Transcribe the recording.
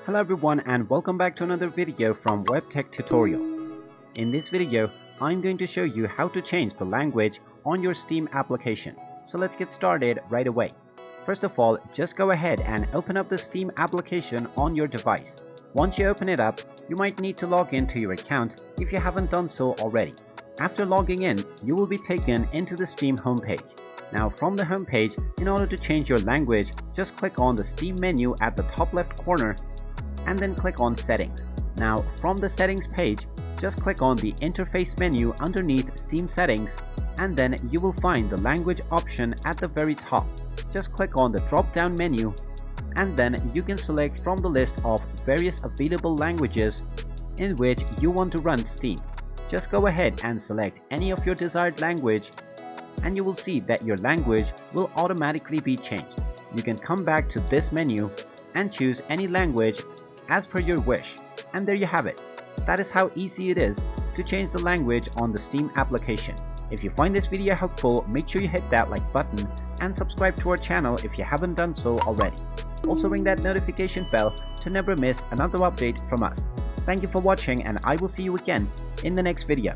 Hello everyone and welcome back to another video from Webtech Tutorial. In this video, I'm going to show you how to change the language on your Steam application. So let's get started right away. First of all, just go ahead and open up the Steam application on your device. Once you open it up, you might need to log into your account if you haven't done so already. After logging in, you will be taken into the Steam homepage. Now from the homepage, in order to change your language, just click on the Steam menu at the top left corner and then click on Settings. Now from the Settings page, just click on the Interface menu underneath Steam Settings and then you will find the language option at the very top. Just click on the drop down menu and then you can select from the list of various available languages in which you want to run Steam. Just go ahead and select any of your desired language and you will see that your language will automatically be changed. You can come back to this menu and choose any language as per your wish. And there you have it. That is how easy it is to change the language on the Steam application. If you find this video helpful, make sure you hit that like button and subscribe to our channel if you haven't done so already. Also ring that notification bell to never miss another update from us. Thank you for watching and I will see you again in the next video.